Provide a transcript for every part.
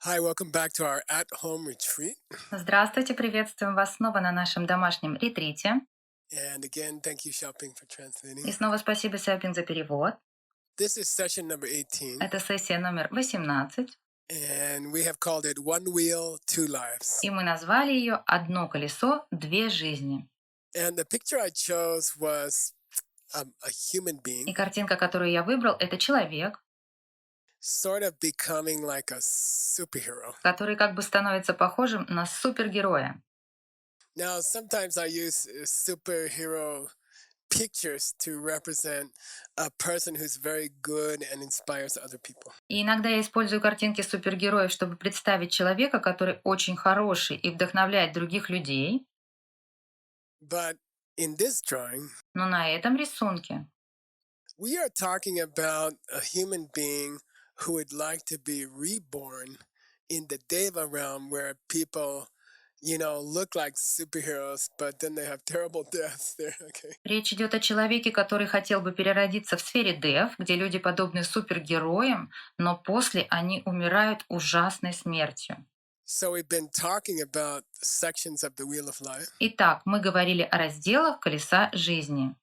Hi, welcome back to our at-home retreat. Здравствуйте, приветствуем вас снова на нашем домашнем ретрите. And again, thank you, Shopping, for И translating. снова спасибо, Сяпин, за перевод. This is session number 18, Это сессия номер 18, and we have called it One Wheel, Two Lives. и мы назвали ее «Одно колесо, две жизни». And the picture I chose was a human И being картинка, которую я выбрал, это человек, sort of becoming like a superhero. который как бы становится похожим на супергероя. Now, sometimes I use superhero pictures to represent a person who's very good and inspires other people. И иногда я использую картинки супергероев, чтобы представить человека, который очень хороший и вдохновляет других людей. But in this drawing, Но на этом рисунке we are talking about a human being who would like to be reborn in the Deva realm where people, look like superheroes, but then they have terrible deaths there. Okay. речь идет о человеке, который хотел бы переродиться в сфере Дев, где люди подобны супергероям, но после они умирают ужасной смертью. So we've been talking about sections of the Wheel of Life, Итак, мы говорили о разделах колеса жизни.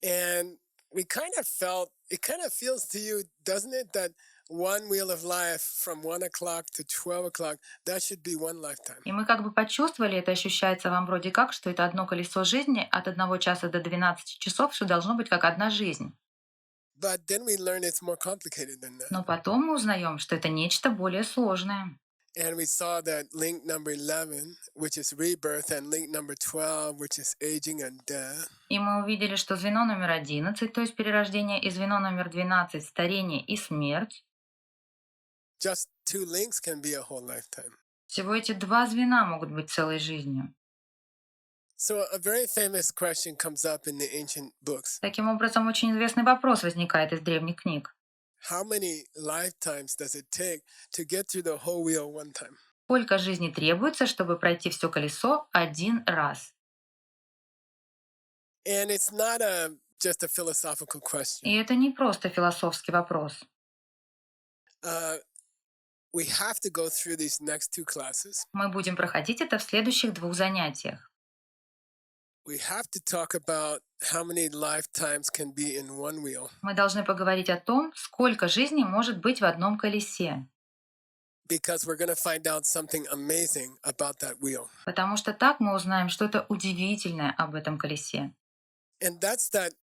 and we kind of felt it kind of feels to you, doesn't it, that one wheel of life from 1 o'clock to 12 o'clock, that should be one lifetime. И мы как бы почувствовали, это ощущается вам вроде как, что это одно колесо жизни от 1 часа до 12 часов, что должно быть как одна жизнь. But then we learn it's more complicated than that. Но потом мы узнаем, что это нечто более сложное. And we saw that link number 11, which is rebirth, and link number 12, which is aging and death, И мы увидели, что звено номер 11, то есть перерождение, и звено номер 12, старение и смерть, just two links can be a whole lifetime. всего эти два звена могут быть целой жизнью. So a very famous question comes up in the ancient books. Таким образом, очень известный вопрос возникает из древних книг. How many lifetimes does it take to get through the whole wheel one time? Сколько жизней требуется, чтобы пройти все колесо один раз? And it's not just a philosophical И question. это не просто философский вопрос. Uh, we have to go through these next two classes. Мы будем проходить это в следующих двух занятиях. We have to talk about how many lifetimes can be in one wheel, Мы должны поговорить о том, сколько жизней может быть в одном колесе. because we're going to find out something amazing about that wheel. Потому что так мы узнаем что-то удивительное об этом колесе. And that's that,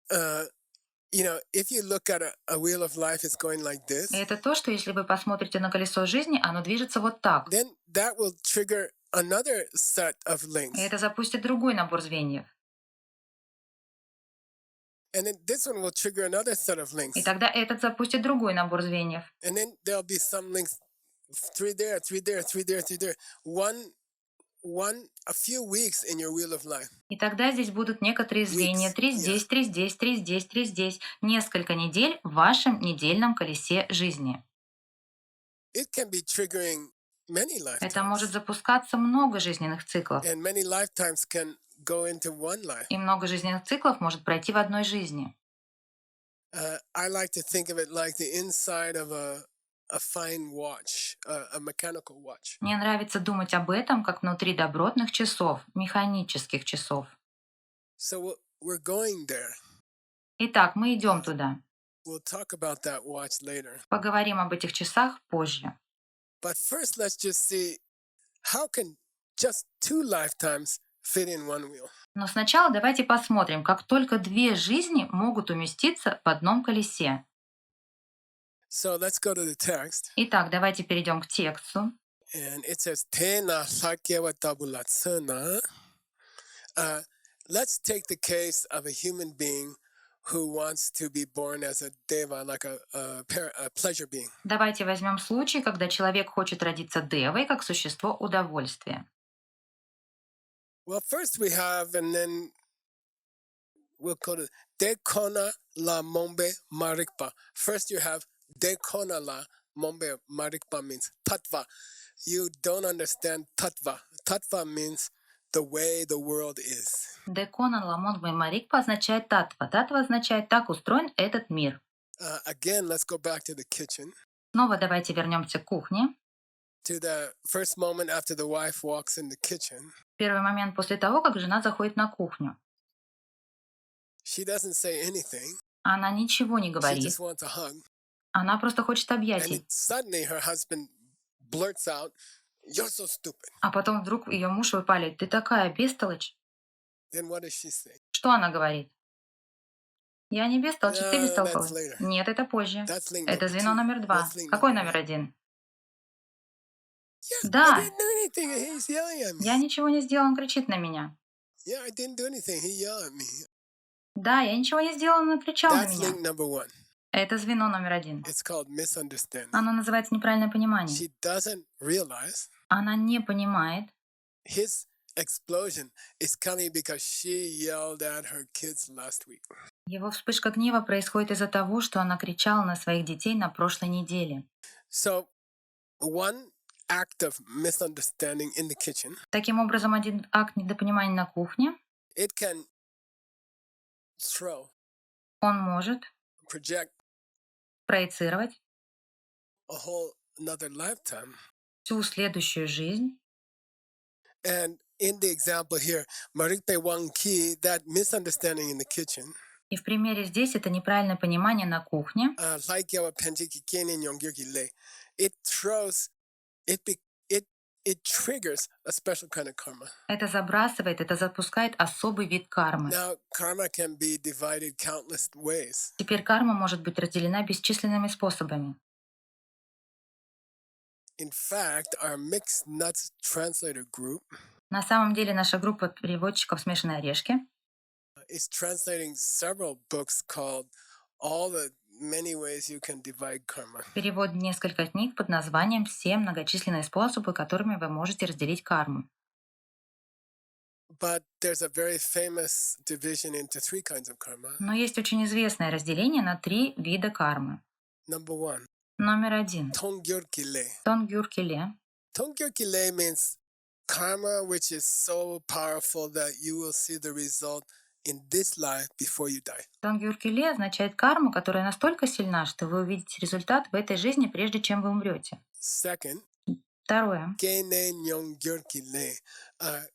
if you look at a wheel of life, it's going like this, И это то, что если вы посмотрите на колесо жизни, оно движется вот так. then that will trigger another set of И links. это запустит другой набор звеньев. And then this one will trigger another set of И links. тогда этот запустит другой набор звеньев. And then there'll be some links, three there, three there, three there, three there. A few weeks in your wheel of life. И тогда здесь будут некоторые звенья. Weeks, Три yeah. здесь, три здесь, три здесь, три здесь. Несколько недель в вашем недельном колесе жизни. It can be triggering many Это может lifetimes. запускаться много жизненных циклов. And many lifetimes can go into one life. И много жизненных циклов может пройти в одной жизни. I like to think of it like the inside of a fine watch, a mechanical watch. Мне нравится думать об этом, как внутри добротных часов, механических часов. So we're going there. Итак, мы идем туда. We'll talk about that watch later. Поговорим об этих часах позже. But first, let's just see how can just two lifetimes fit in one wheel. Но сначала давайте посмотрим, как только две жизни могут уместиться в одном колесе. So let's go to the text. Итак, давайте перейдем к тексту. And it says, Te na sakyewa tabulatsuna. Let's take the case of a human being who wants to be born as a deva, like a pleasure being. Давайте возьмем случай, когда человек хочет родиться девой, как существо удовольствия. Well, first we have, and then we'll go to Dekona la mombe marikpa. First you have Dekona la mombe marikpa means tattva. You don't understand tattva. Tattva means the way the world is. Декона ламон марикпа означает татва. Татва означает так устроен этот мир. Again, let's go back to the kitchen. Снова давайте вернемся к кухне. to the first moment after the wife walks in the kitchen. Первый момент после того, как жена заходит на кухню. She doesn't say anything. Она ничего не She just говорит. wants a hug. Она просто хочет And объятий. suddenly her husband blurts out, "You're so stupid." А потом вдруг ее муж выпаливает: «Ты такая бестолочь». Then what does she say? Что она говорит? «Я не бестолочь, ты No, that's бестолковый». later. Нет, это позже. That's link Это number звено two. номер What's 2. link Какой number номер one? 1? Yeah, I Да, didn't do anything and he's yelling at me. я ничего не сделал, он кричит на меня. Yeah, I didn't do anything. He yelled at me. Да, я ничего не сделал, он кричал на That's меня. link number one. Это звено номер 1. It's called misunderstanding. Оно называется неправильное понимание. She doesn't realize Она не понимает, his explosion is coming because she yelled at her kids last week. его вспышка гнева происходит из-за того, что она кричала на своих детей на прошлой неделе. So, one act of misunderstanding in the kitchen, Таким образом, один акт недопонимания на кухне, it can throw, он может project проецировать a whole another lifetime. всю следующую жизнь. And in the example here, Marikpe Wang Ki, that misunderstanding in the kitchen, И в примере здесь это неправильное понимание на кухне. like our Penjiki Kenin Yongyurki Le, it throws, it triggers a special kind of karma. Это забрасывает, это запускает особый вид кармы. Now, karma can be divided countless ways. Теперь карма может быть разделена бесчисленными способами. In fact, our Mixed Nuts Translator group На самом деле наша группа переводчиков «Смешанные орешки» is translating several books called All the Many Ways You Can Divide Karma. переводит несколько книг под названием «7 многочисленные способы, которыми вы можете разделить карму». But there's a very famous division into three kinds of karma. Но есть очень известное разделение на 3 вида кармы. Number one, Номер 1. Tongyurkile. Тонгюркиле. Tongyurkile means karma which is so powerful that you will see the result in this life before you die. Тонгюркиле означает карму, которая настолько сильна, что вы увидите результат в этой жизни, прежде чем вы умрете. Second, Второе. Gene Nyongyurkile,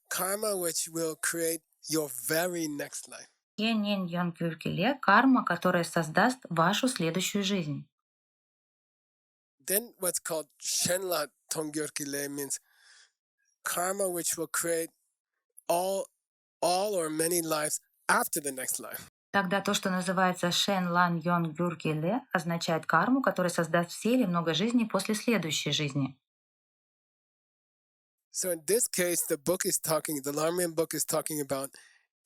karma which will create your very next life. Йонгюркиле — карма, которая создаст вашу следующую жизнь. Then what's called Shenla Tongyurkile means karma which will create all or many lives after the next life. Тогда то, что называется Шен Лан Йонгюркиле, означает карму, которая создаст все или много жизней после следующей жизни. So in this case, the Lamrian book is talking about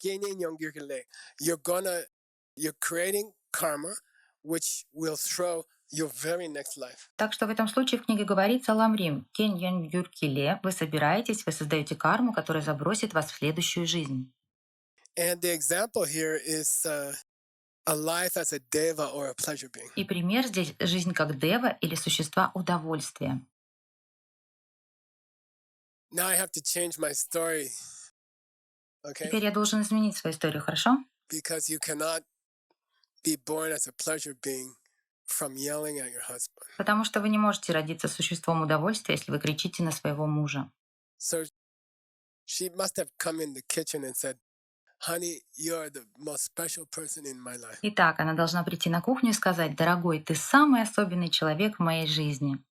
Gene Nyongyurkile. You're creating karma which will throw your very next life. Так что в этом случае в книге говорится Ламрим. Кен Йонгюркиле. Вы собираетесь, вы создаете карму, которая забросит вас в следующую жизнь. And the example here is a life as a deva or a pleasure being. И пример здесь — жизнь как дева или существа удовольствия. Now I have to change my story, okay? Теперь я должен изменить свою историю, хорошо? Because you cannot be born as a pleasure being from yelling at your husband. Потому что вы не можете родиться существом удовольствия, если вы кричите на своего мужа. So she must have come in the kitchen and said, "Honey, you're the most special person in my life." Итак, она должна прийти на кухню и сказать: «Дорогой, ты самый особенный человек в моей жизни»,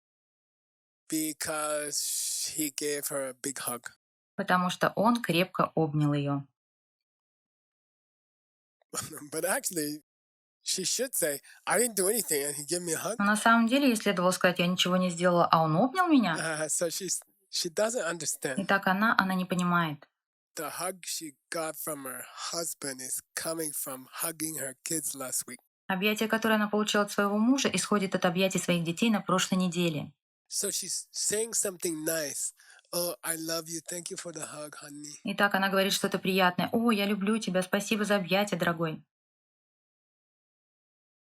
Because he gave her a big hug. потому что он крепко обнял ее. But actually, she should say, "I didn't do anything and he gave me a hug." Но на самом деле ей следовало сказать: «Я ничего не сделала, а он обнял меня». So she doesn't understand. Итак, она не понимает. The hug she got from her husband is coming from hugging her kids last week. Объятие, которое она получила от своего мужа, исходит от объятий своих детей на прошлой неделе. So she's saying something nice. "Oh, I love you. Thank you for the hug, honey." Итак, она говорит что-то приятное. «О, я люблю тебя, спасибо за объятие, дорогой».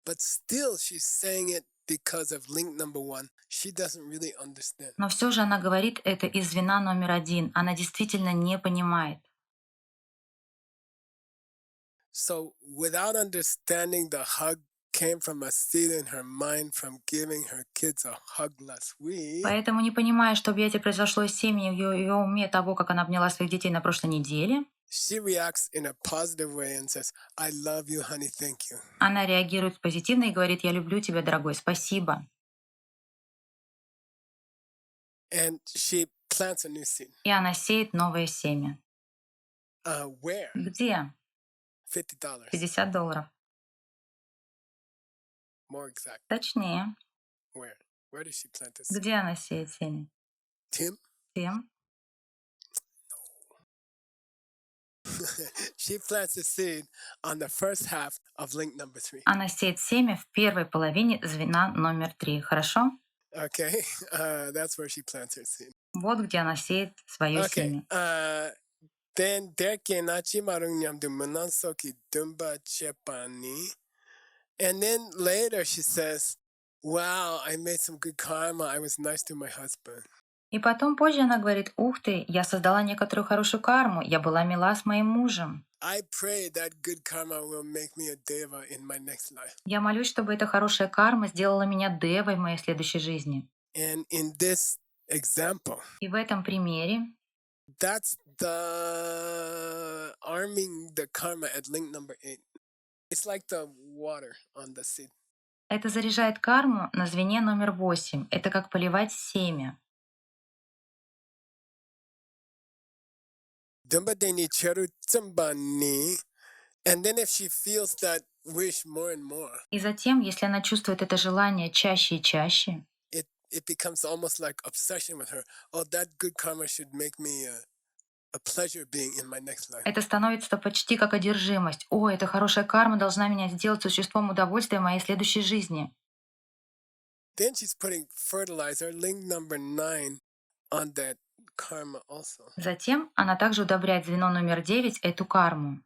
But still, she's saying it because of link number one. She doesn't really understand. Но все же она говорит это из звена номер 1. Она действительно не понимает. So without understanding the hug came from a seed in her mind from giving her kids a hug last week. Поэтому, не понимая, что объятие произошло из семени в ее уме того, как она обняла своих детей на прошлой неделе, She reacts in a positive way and says, I love you, honey, thank you. она реагирует позитивно и говорит: «Я люблю тебя, дорогой, спасибо». And she plants a new seed. И она сеет новое семя. Where? Где? $50. $50. More exact. Точнее, Where? Where does she plant this seed? где она сеет семя? Tim? Тем. She plants the seed on the first half of link number 3. Она сеет семя в первой половине звена номер 3. Хорошо? Okay, that's where she plants her seed. Вот где она сеет свое Okay, семя. then derke nachi marungyam de manansoki dumba chepani. And then later she says, wow, I made some good karma. I was nice to my husband. И потом позже она говорит: «Ух ты, я создала некоторую хорошую карму, я была мила с моим мужем». I pray that good karma will make me a deva in my next life. Я молюсь, чтобы эта хорошая карма сделала меня девой в моей следующей жизни. And in this example, И в этом примере that's the arming the karma at link number 8. It's like the water on the seed. это заряжает карму на звене номер 8. Это как поливать семя. Dumba deni cheru tsambani. And then if she feels that wish more and more, И затем, если она чувствует это желание чаще и чаще, it becomes almost like obsession with her. Oh, that good karma should make me a pleasure being in my next life. это становится почти как одержимость. «О, эта хорошая карма должна меня сделать существом удовольствия в моей следующей жизни». Then she's putting fertilizer, link number 9, on that karma also. Затем она также удобряет звено номер 9 эту карму.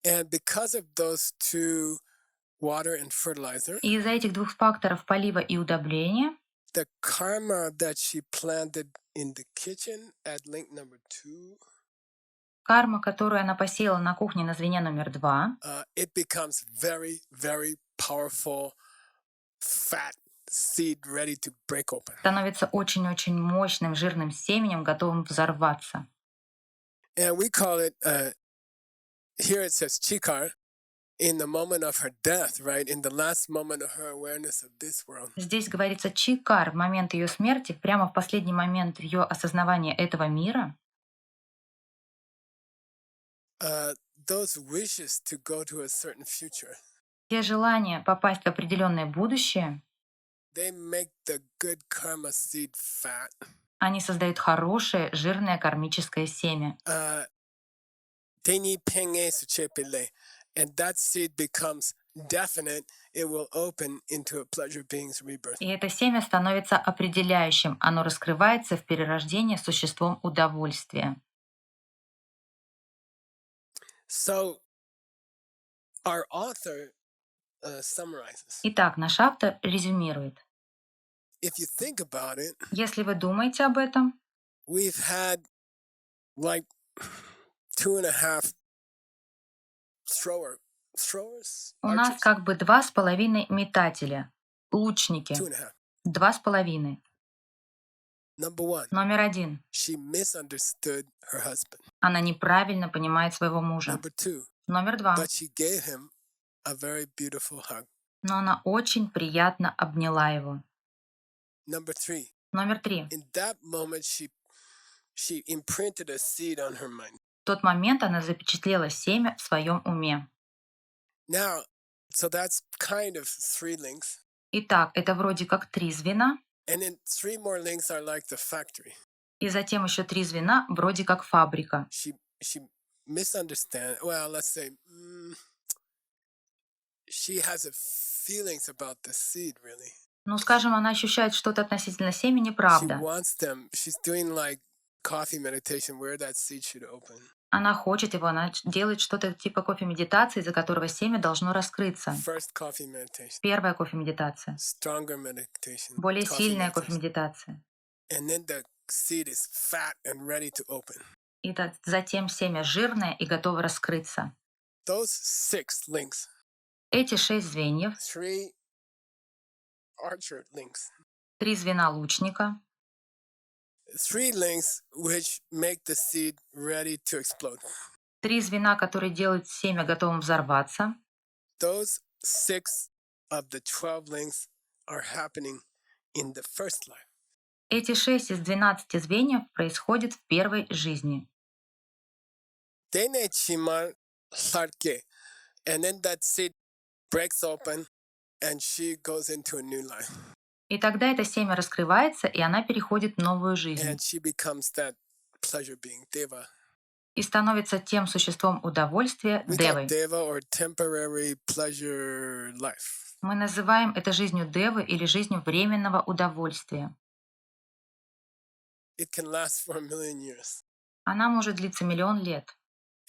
And because of those two, water and fertilizer, И из-за этих двух факторов полива и удобрения the karma that she planted in the kitchen at link number 2, карма, которую она посеяла на кухне на звене номер 2, it becomes very, very powerful, fat seed ready to break open. становится очень-очень мощным жирным семенем, готовым взорваться. And we call it, here it says chikar, in the moment of her death, right? In the last moment of her awareness of this world. Здесь говорится чикар в момент ее смерти, прямо в последний момент ее осознавания этого мира. Those wishes to go to a certain future, Те желания попасть в определенное будущее, they make the good karma seed fat. они создают хорошее, жирное кармическое семя. Teni penge suchepele. And that seed becomes definite. It will open into a pleasure being's rebirth. И это семя становится определяющим. Оно раскрывается в перерождении существом удовольствия. So our author summarizes. Итак, наш автор резюмирует. If you think about it, Если вы думаете об этом, we've had like 2.5 throwers, у нас archers, как бы 2,5 метателя, лучники. 2.5. 2,5. Number 1, Номер 1. she misunderstood her husband. Она неправильно понимает своего мужа. Number 2, Номер 2. but she gave him a very beautiful hug. Но она очень приятно обняла его. Number 3, Номер 3. in that moment she imprinted a seed on her mind. В тот момент она запечатлела семя в своем уме. Now, so that's kind of 3 links. Итак, это вроде как 3 звена, And then 3 more links are like the factory. и затем еще 3 звена вроде как фабрика. She misunderstand. Well, let's say she has a feelings about the seed. Really, Ну, скажем, она ощущает что-то относительно семени, she правда. wants them. She's doing like coffee meditation, where that seed should open. Она хочет его, она делает что-то типа кофе-медитации, из-за которого семя должно раскрыться. First coffee meditation, Первая кофе-медитация. stronger meditation, Более coffee сильная meditation. кофе-медитация. And then the seed is fat and ready to open. И затем семя жирное и готово раскрыться. Those 6 links, Эти 6 звеньев, 3 archer links, 3 звена лучника, 3 links which make the seed ready to explode. 3 звена, которые делают семя готовым взорваться. Those 6 of the 12 links are happening in the first life. Эти 6 из 12 звеньев происходят в первой жизни. Dene chima sarke, and then that seed breaks open and she goes into a new life. И тогда это семя раскрывается, и она переходит в новую жизнь. And she becomes that pleasure being, deva. И становится тем существом удовольствия We call девой. deva or temporary pleasure life. Мы называем это жизнью девы или жизнью временного удовольствия. It can last for 1,000,000 years. Она может длиться миллион лет.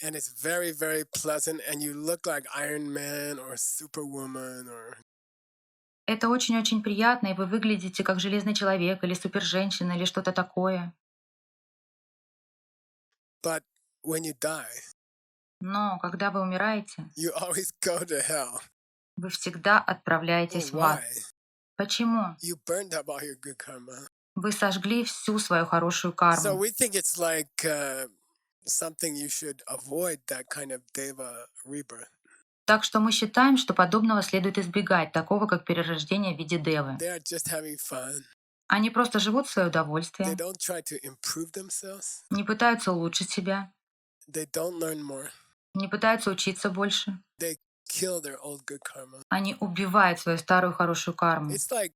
And it's very, very pleasant, and you look like Iron Man or Superwoman or. Это очень-очень приятно, и вы выглядите как железный человек или суперженщина или что-то такое. But when you die, Но когда вы умираете, you always go to hell. вы всегда Oh, отправляетесь в ад. why? Почему? You burned up all your good karma. Вы сожгли всю свою хорошую So карму. we think it's like something you should avoid, that kind of deva rebirth. Так что мы считаем, что подобного следует избегать, такого как перерождение в виде девы. They are just having fun. Они просто живут в свое They удовольствие, don't try to improve themselves. не пытаются улучшить себя, They don't learn more. не пытаются учиться больше. They kill their old good karma. Они убивают свою старую хорошую карму. It's like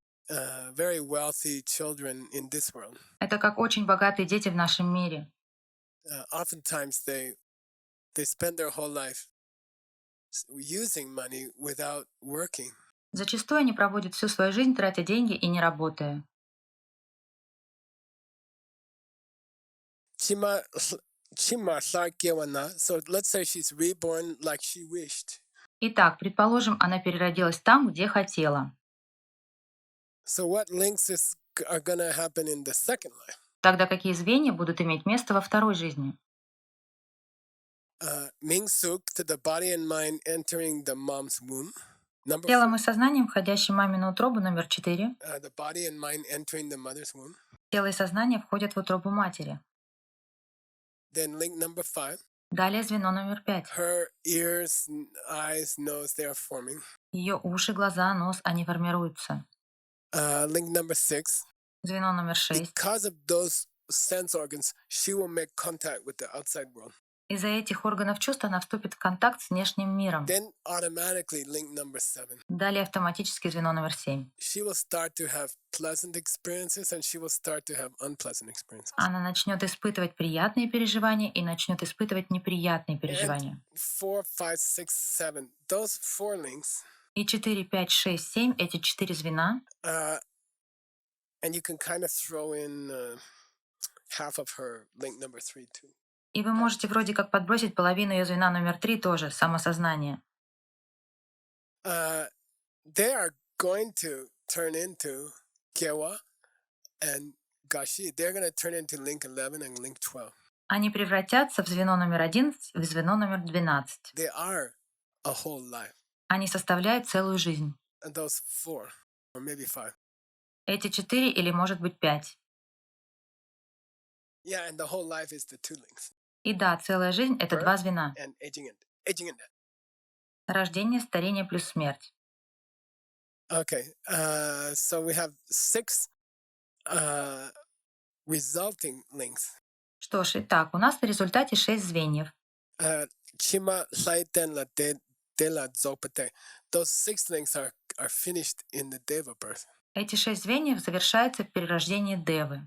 very wealthy children in this world. Это как очень богатые дети в нашем мире. Oftentimes they spend their whole life using money without working. Зачастую они проводят всю свою жизнь, тратя деньги и не работая. Chima Sarkewana. So let's say she's reborn like she wished. Итак, предположим, она переродилась там, где хотела. So what links are gonna happen in the second life? Тогда какие звенья будут иметь место во второй жизни? Mingsuk, to the body and mind entering the mom's womb. Number Телом 4. и сознанием, входящим в мамину утробу, номер 4. The body and mind entering the mother's womb. Тело и сознание входят в утробу матери. Then link number 5. Далее звено номер 5. Her ears, eyes, nose, they are forming. Ее уши, глаза, нос, они формируются. Link number 6. Звено номер 6. Because of those sense organs, she will make contact with the outside world. Из-за этих органов чувств она вступит в контакт с внешним миром. Then automatically link number 7. Далее автоматически звено номер 7. She will start to have pleasant experiences and she will start to have unpleasant experiences. Она начнет испытывать приятные переживания и начнет испытывать неприятные переживания. 4, 5, 6, 7. Those 4 links, И 4, 5, 6, 7, эти 4 звена, and you can kind of throw in half of her link number 3 too. и вы можете вроде как подбросить половину ее звена номер 3 тоже, самосознание. They are going to turn into Kewa and Gashi. They're going to turn into link 11 and link 12. Они превратятся в звено номер 11, в звено номер 12. They are a whole life. Они составляют целую жизнь. And those 4, or maybe 5. Эти 4 или, может быть, 5. Yeah, and the whole life is the 2 links. И да, целая жизнь — это 2 звена. And aging and death. Рождение, старение плюс смерть. Okay, so we have 6 resulting links. Что ж, итак, у нас в результате 6 звеньев. Chima Saiten la de la Zopate. Those 6 links are finished in the Deva birth. Эти 6 звеньев завершаются в перерождении Девы.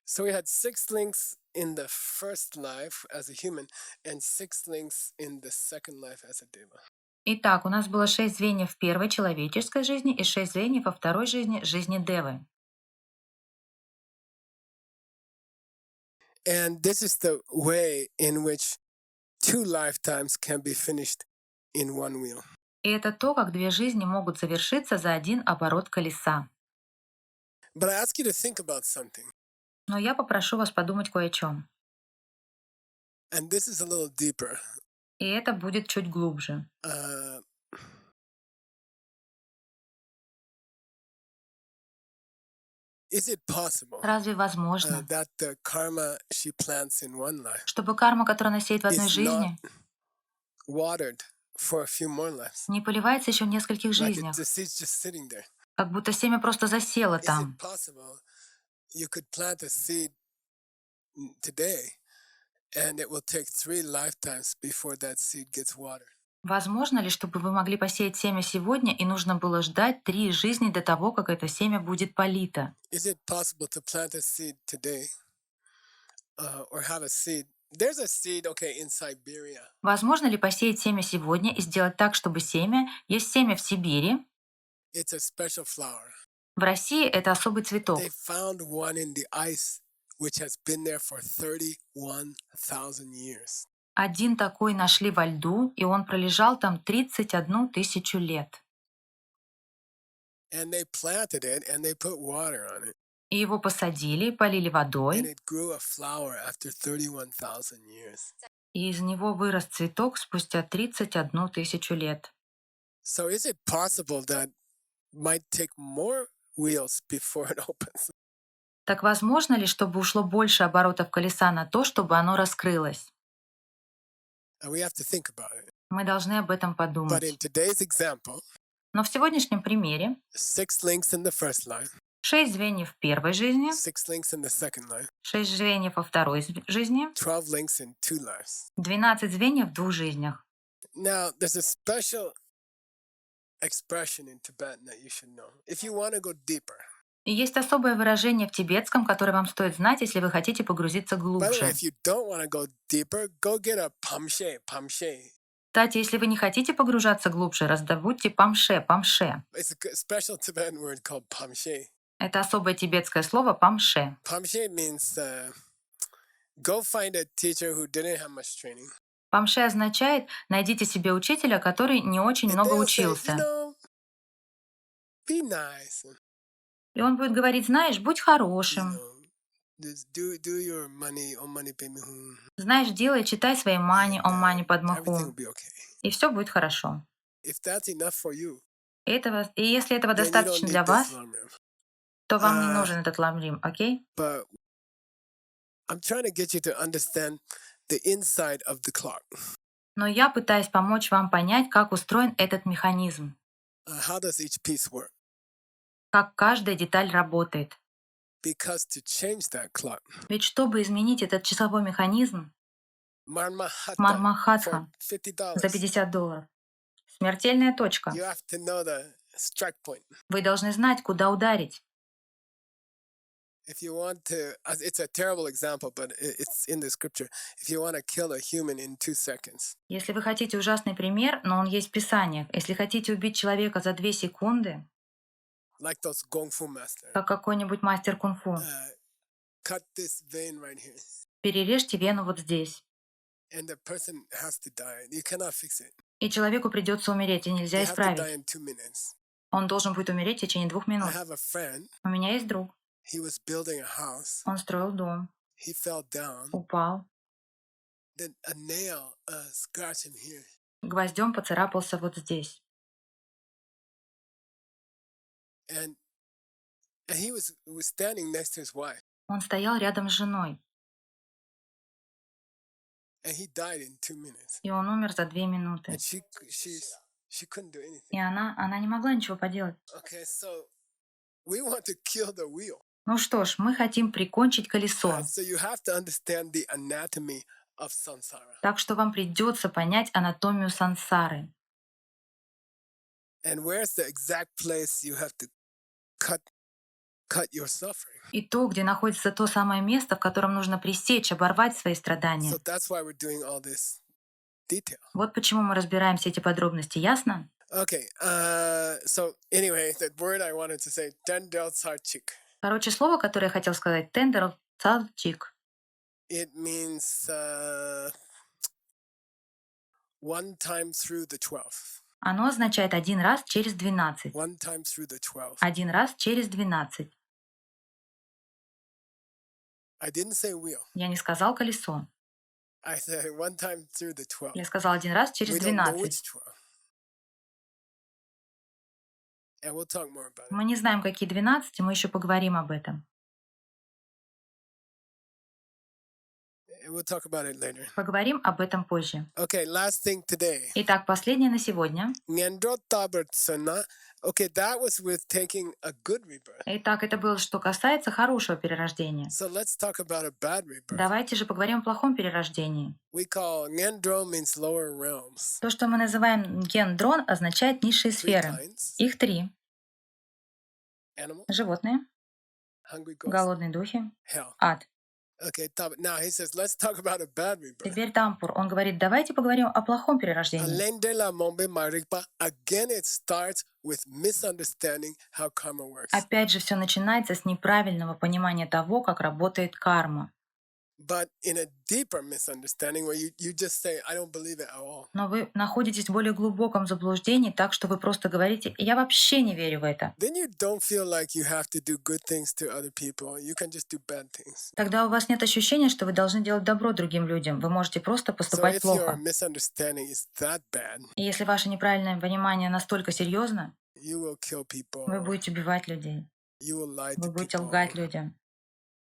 So we had 6 links in the first life as a human and 6 links in the second life as a Deva. Итак, у нас было 6 звеньев в первой человеческой жизни и 6 звеньев во второй жизни, жизни Девы. And this is the way in which 2 lifetimes can be finished in one wheel. И это то, как 2 жизни могут завершиться за один оборот колеса. But I ask you to think about something. Но я попрошу вас подумать кое о чем. And this is a little deeper. И это будет чуть глубже. Uh, is it possible Разве возможно, that the karma she plants in one life чтобы карма, которую она сеет в одной is not жизни, watered for a few more lives? не поливается еще в нескольких Like жизнях, the seed's just sitting there. как будто семя просто засело Is it там? possible you could plant a seed today and it will take 3 lifetimes before that seed gets watered? Возможно ли, чтобы вы могли посеять семя сегодня, и нужно было ждать 3 жизни до того, как это семя будет полито? Is it possible to plant a seed today or have a seed? There's a seed, okay, in Siberia. Возможно ли посеять семя сегодня и сделать так, чтобы семя... Есть семя в Сибири, It's a special flower. в России это особый They цветок. found one in the ice which has been there for 31,000 years. Один такой нашли во льду, и он пролежал там 31 тысячу лет. And they planted it and they put water on it. И его посадили, полили And водой, it grew a flower after 31,000 years. и из него вырос цветок спустя 31 тысячу лет. So is it possible that might take more wheels before it opens? Так возможно ли, чтобы ушло больше оборотов колеса на то, чтобы оно раскрылось? And we have to think about it. Мы должны об этом But in подумать. today's example, Но в сегодняшнем примере 6 links in the first line, 6 звеньев в первой жизни, 6 links in the second line, 6 звеньев во второй жизни, 12 links in 2 lives. 12 звеньев в 2 жизнях. Now, there's a special expression in Tibetan that you should know. If you want to go deeper, И есть особое выражение в тибетском, которое вам стоит знать, если вы хотите погрузиться by the way, глубже. if you don't want to go deeper, go get a pamshe, pamshe. Кстати, если вы не хотите погружаться глубже, раздобудьте памше, памше. It's a special Tibetan word called pamshe. Это особое тибетское слово памше. Pamshe means go find a teacher who didn't have much training. Памше означает «найдите себе учителя, который не очень And много they'll say, учился». be nice. И он будет говорить, знаешь, будь You хорошим. know, just do your money, om mani padme hum, Знаешь, делай, читай свои мани, and ом мани everything падмаху. will be okay. И все будет хорошо. If that's enough for you, И если этого then you don't достаточно need для this вас, lamrim. то вам не Uh, нужен этот ламрим, окей? But I'm trying to get you to understand the inside of the clock. Но я пытаюсь помочь вам понять, как устроен этот механизм, How does each piece work? как каждая деталь работает. Because to change that clock, Ведь чтобы изменить этот часовой механизм, Marmahatta for Мармахатха за $50, $50, смертельная точка. you have to know the strike point. Вы должны знать, куда ударить. If you want to, it's a terrible example, but it's in the scripture. If you want to kill a human in 2 seconds, Если вы хотите ужасный пример, но он есть в Писаниях, если хотите убить человека за 2 секунды, like those Kung Fu masters, как какой-нибудь мастер кунг-фу, cut this vein right here, перережьте вену вот здесь. and the person has to die. You cannot fix it. И человеку придется умереть, и нельзя They have to die исправить. in 2 minutes. Он должен будет умереть в течение 2 I минут. have a friend. У меня есть друг. He was building a house. Он строил дом, He fell down. упал, Then a nail scratched him here. гвоздем поцарапался вот здесь. And he was standing next to his wife. Он стоял рядом с женой, And he died in 2 minutes. и он умер за 2 минуты. And she couldn't do anything. И она не могла ничего поделать. Okay, so we want to kill the wheel. Ну что ж, мы хотим прикончить колесо. So you have to understand the anatomy of samsara. Так что вам придется понять анатомию сансары. And where's the exact place you have to cut your suffering. И то, где находится то самое место, в котором нужно пресечь, оборвать свои страдания. So that's why we're doing all this detail. Вот почему мы разбираем все эти подробности, ясно? Okay, so anyway, the word I wanted to say, Dendel Sarchik. Короче, слово, которое я хотел сказать, тендер цалчик. It means one time through the 12. Оно означает один раз через 12. One time through the 12. Один раз через 12. I didn't say wheel. Я не сказал колесо. I said one time through the 12. Я сказал один раз через We don't know which 12. 12. And we'll talk more about it. Мы не знаем, какие 12, и мы еще поговорим об этом. And we'll talk about it later. Поговорим об этом позже. Okay, last thing today. Итак, последнее на сегодня. Ngendrotabertsana. Okay, that was with taking a good rebirth. Итак, это было, что касается хорошего перерождения. So let's talk about a bad rebirth. Давайте же поговорим о плохом перерождении. We call Ngendro means lower realms. То, что мы называем гендрон, означает низшие Three сферы. kinds. Их 3. Animal, Животные, hungry ghosts, голодные духи, hell. ад. Okay, now he says, let's talk about a bad rebirth. Теперь Тампур, он говорит, давайте поговорим о плохом перерождении. Alende la mombe marikpa. Again, it starts with misunderstanding how karma works. Опять же, все начинается с неправильного понимания того, как работает карма. But in a deeper misunderstanding where you just say, I don't believe it at all. Но вы находитесь в более глубоком заблуждении, так что вы просто говорите, я вообще не верю в это. Then you don't feel like you have to do good things to other people. You can just do bad things. Тогда у вас нет ощущения, что вы должны делать добро другим людям. Вы можете просто So поступать if your плохо. misunderstanding is that bad, И если ваше неправильное понимание настолько серьезно, you will kill people. вы будете убивать людей, You will lie вы to будете people. лгать людям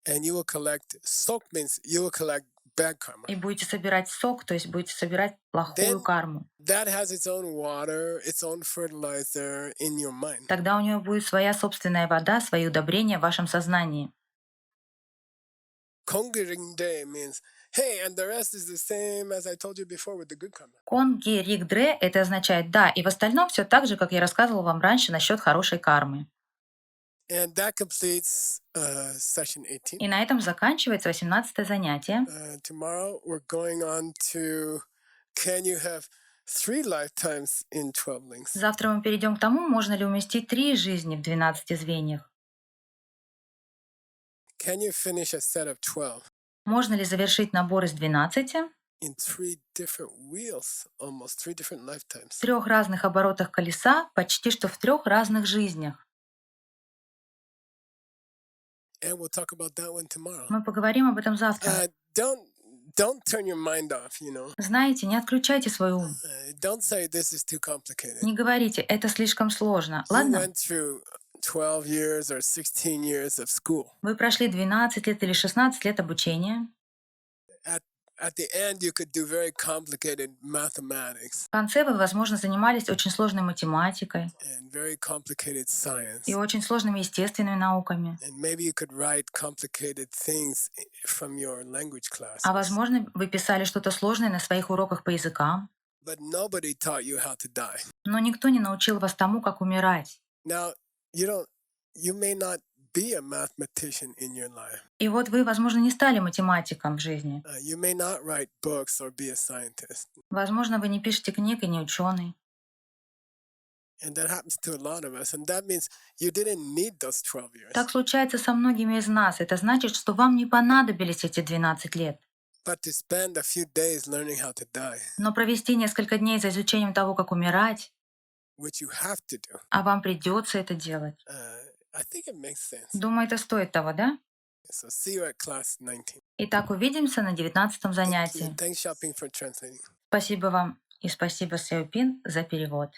And you will collect, sok means you will collect bad karma. и будете собирать сок, то есть будете собирать плохую Then- карму. That has its own water, its own fertilizer in your mind. Тогда у нее будет своя собственная вода, свои удобрения в вашем сознании. Kongiringde means, hey, and the rest is the same as I told you before with the good karma. Конги ригдре это означает да, и в остальном все так же, как я рассказывала вам раньше насчет хорошей кармы. And that completes session 18. И на этом заканчивается 18 занятие. Tomorrow we're going on to, can you have 3 lifetimes in 12 links? Завтра мы перейдем к тому, можно ли уместить 3 жизни в 12 звеньях. Can you finish a set of 12 Можно ли завершить набор из 12 in 3 different wheels, almost 3 different lifetimes? в 3 разных оборотах колеса, почти что в 3 разных жизнях? And we'll talk about that one tomorrow. Мы поговорим об этом завтра. Don't turn your mind off, you know. Знаете, не отключайте свой ум. Don't say this is too complicated. Не говорите, это слишком сложно. You Ладно? went through 12 years or 16 years of school. Вы прошли 12 лет или 16 лет обучения. At the end, you could do very complicated mathematics В конце вы, возможно, занимались очень сложной математикой and very complicated science. и очень сложными естественными науками. And maybe you could write complicated things from your language classes. А возможно, вы писали что-то сложное на своих уроках по языкам, But nobody taught you how to die. но никто не научил вас тому, как умирать. Now, you may not be a mathematician in your life. И вот вы, возможно, не стали математиком в жизни. You may not write books or be a scientist. Возможно, вы не пишете книг и не ученый. And that happens to a lot of us. And that means you didn't need those 12 years. Так случается со многими из нас. Это значит, что вам не понадобились эти 12 лет. But to spend a few days learning how to die, Но провести несколько дней за изучением того, как умирать, which you have to do, а вам придется это делать. I think it makes sense. Думаю, это стоит того, да? So see you at class 19. Итак, увидимся на 19 занятии. Thanks, Shopping, for translating. Спасибо вам и спасибо, Сяопин, за перевод.